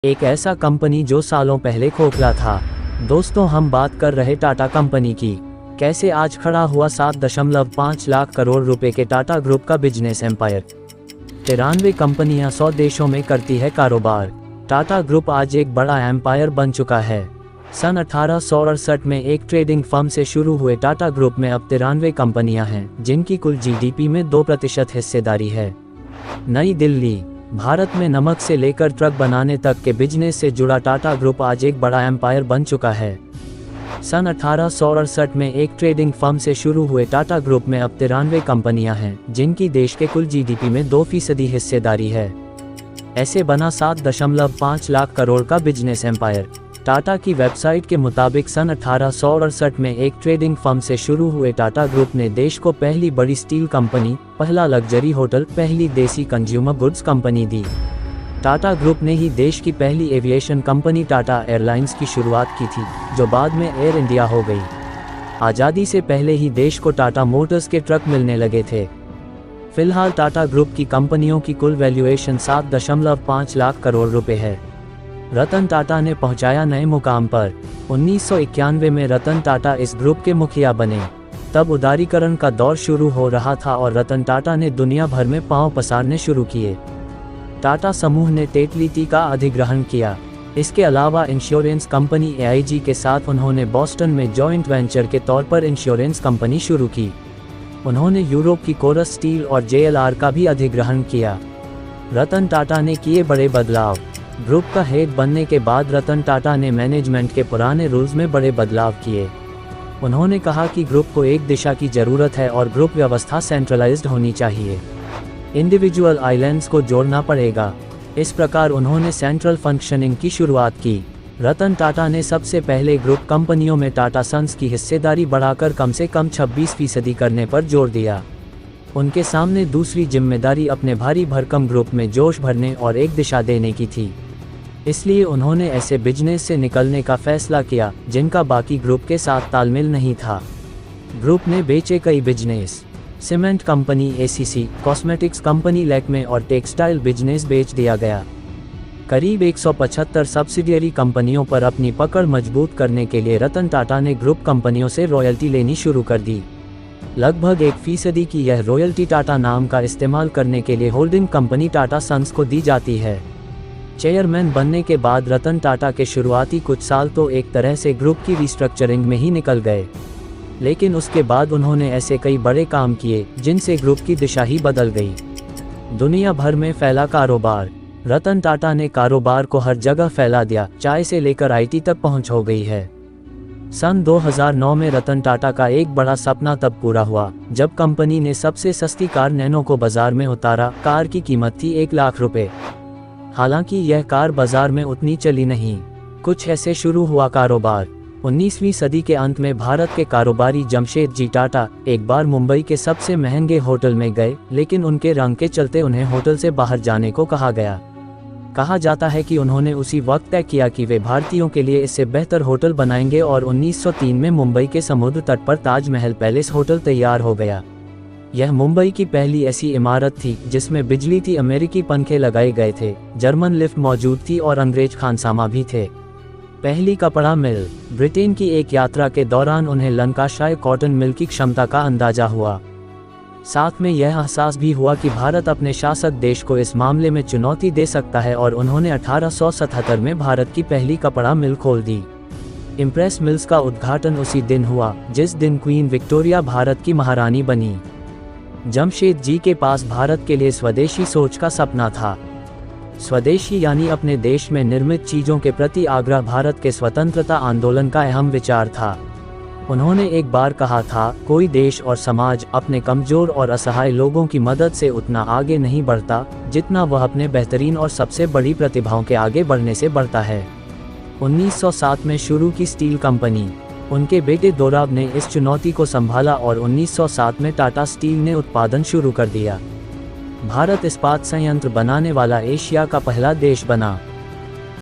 एक ऐसा कंपनी जो सालों पहले खोखला था। दोस्तों, हम बात कर रहे टाटा कंपनी की। कैसे आज खड़ा हुआ 7.5 लाख करोड़ रुपए के टाटा ग्रुप का बिजनेस एम्पायर। 93 कंपनियां 100 देशों में करती है कारोबार। टाटा ग्रुप आज एक बड़ा एम्पायर बन चुका है। सन 1868 में एक ट्रेडिंग फर्म से शुरू हुए टाटा ग्रुप में अब 93 कंपनियां हैं, जिनकी कुल जीडीपी में 2% हिस्सेदारी है। नई दिल्ली, भारत में नमक से लेकर ट्रक बनाने तक के बिजनेस से जुड़ा टाटा ग्रुप आज एक बड़ा एम्पायर बन चुका है। सन 1868 में एक ट्रेडिंग फर्म से शुरू हुए टाटा ग्रुप में अब 93 कंपनियां हैं, जिनकी देश के कुल जीडीपी में 2% हिस्सेदारी है। ऐसे बना 7.5 लाख करोड़ का बिजनेस एम्पायर। टाटा की वेबसाइट के मुताबिक सन 1868 में एक ट्रेडिंग फर्म से शुरू हुए टाटा ग्रुप ने देश को पहली बड़ी स्टील कंपनी, पहला लग्जरी होटल, पहली देसी कंज्यूमर गुड्स कंपनी दी। टाटा ग्रुप ने ही देश की पहली एविएशन कंपनी टाटा एयरलाइंस की शुरुआत की थी, जो बाद में एयर इंडिया हो गई। आज़ादी से पहले ही देश को टाटा मोटर्स के ट्रक मिलने लगे थे। फिलहाल टाटा ग्रुप की कंपनियों की कुल वैल्यूएशन 7.5 लाख करोड़ रुपए है। रतन टाटा ने पहुंचाया नए मुकाम पर। 1991 में रतन टाटा इस ग्रुप के मुखिया बने। तब उदारीकरण का दौर शुरू हो रहा था और रतन टाटा ने दुनिया भर में पांव पसारने शुरू किए। टाटा समूह ने टेटली टी का अधिग्रहण किया। इसके अलावा इंश्योरेंस कंपनी AIG के साथ उन्होंने बॉस्टन में जॉइंट वेंचर के तौर पर इंश्योरेंस कंपनी शुरू की। उन्होंने यूरोप की कोरस स्टील और JLR का भी अधिग्रहण किया। रतन टाटा ने किए बड़े बदलाव। ग्रुप का हेड बनने के बाद रतन टाटा ने मैनेजमेंट के पुराने रूल्स में बड़े बदलाव किए। उन्होंने कहा कि ग्रुप को एक दिशा की जरूरत है और ग्रुप व्यवस्था सेंट्रलाइज्ड होनी चाहिए। इंडिविजुअल आइलैंड्स को जोड़ना पड़ेगा। इस प्रकार उन्होंने सेंट्रल फंक्शनिंग की शुरुआत की। रतन टाटा ने सबसे पहले ग्रुप कंपनियों में टाटा सन्स की हिस्सेदारी बढ़ाकर कम से कम 26% करने पर जोर दिया। उनके सामने दूसरी जिम्मेदारी अपने भारी भरकम ग्रुप में जोश भरने और एक दिशा देने की थी। इसलिए उन्होंने ऐसे बिजनेस से निकलने का फैसला किया जिनका बाकी ग्रुप के साथ तालमेल नहीं था। ग्रुप ने बेचे कई business. Cement company ACC, cosmetics company Lakme और टेक्सटाइल बिजनेस बेच दिया गया। करीब 175 सब्सिडियरी कंपनियों पर अपनी पकड़ मजबूत करने के लिए रतन टाटा ने ग्रुप कंपनियों से रॉयल्टी लेनी शुरू कर दी। लगभग 1% की यह रॉयल्टी टाटा नाम का इस्तेमाल करने के लिए होल्डिंग कंपनी टाटा सन्स को दी जाती है। चेयरमैन बनने के बाद रतन टाटा के शुरुआती कुछ साल तो एक तरह से ग्रुप की रिस्ट्रक्चरिंग में ही निकल गए, लेकिन उसके बाद उन्होंने ऐसे कई बड़े काम किए जिनसे ग्रुप की दिशा ही बदल गई। दुनिया भर में फैला कारोबार। रतन टाटा ने कारोबार को हर जगह फैला दिया, चाय से लेकर IT तक पहुंच हो गई है। सन 2009 में रतन टाटा का एक बड़ा सपना तब पूरा हुआ जब कंपनी ने सबसे सस्ती कार नैनो को बाजार में उतारा। कार की कीमत थी 1 लाख रुपए। हालांकि यह कार बाजार में उतनी चली नहीं। कुछ ऐसे शुरू हुआ कारोबार। 19वीं सदी के अंत में भारत के कारोबारी जमशेदजी टाटा एक बार मुंबई के सबसे महंगे होटल में गए, लेकिन उनके रंग के चलते उन्हें होटल से बाहर जाने को कहा गया। कहा जाता है कि उन्होंने उसी वक्त तय किया कि वे भारतीयों के लिए इससे बेहतर होटल बनाएंगे और 1903 में मुंबई के समुद्र तट पर ताजमहल पैलेस होटल तैयार हो गया। यह मुंबई की पहली ऐसी इमारत थी जिसमें बिजली थी, अमेरिकी पंखे लगाए गए थे, जर्मन लिफ्ट मौजूद थी और अंग्रेज खानसामा भी थे। पहली कपड़ा मिल। ब्रिटेन की एक यात्रा के दौरान उन्हें लंकाशायर कॉटन मिल की क्षमता का अंदाजा हुआ। साथ में यह एहसास भी हुआ कि भारत अपने शासक देश को इस मामले में चुनौती दे सकता है और उन्होंने 1877 में भारत की पहली कपड़ा मिल खोल दी। इम्प्रेस मिल्स का उद्घाटन उसी दिन हुआ जिस दिन क्वीन विक्टोरिया भारत की महारानी बनी। जमशेद जी के पास भारत के लिए स्वदेशी सोच का सपना था। स्वदेशी यानी अपने देश में निर्मित चीजों के प्रति आग्रह भारत के स्वतंत्रता आंदोलन का अहम विचार था। उन्होंने एक बार कहा था, कोई देश और समाज अपने कमजोर और असहाय लोगों की मदद से उतना आगे नहीं बढ़ता जितना वह अपने बेहतरीन और सबसे बड़ी प्रतिभाओं के आगे बढ़ने से बढ़ता है। 1907 में शुरू की स्टील कंपनी। उनके बेटे दोराब ने इस चुनौती को संभाला और 1907 में टाटा स्टील ने उत्पादन शुरू कर दिया। भारत इस्पात संयंत्र बनाने वाला एशिया का पहला देश बना।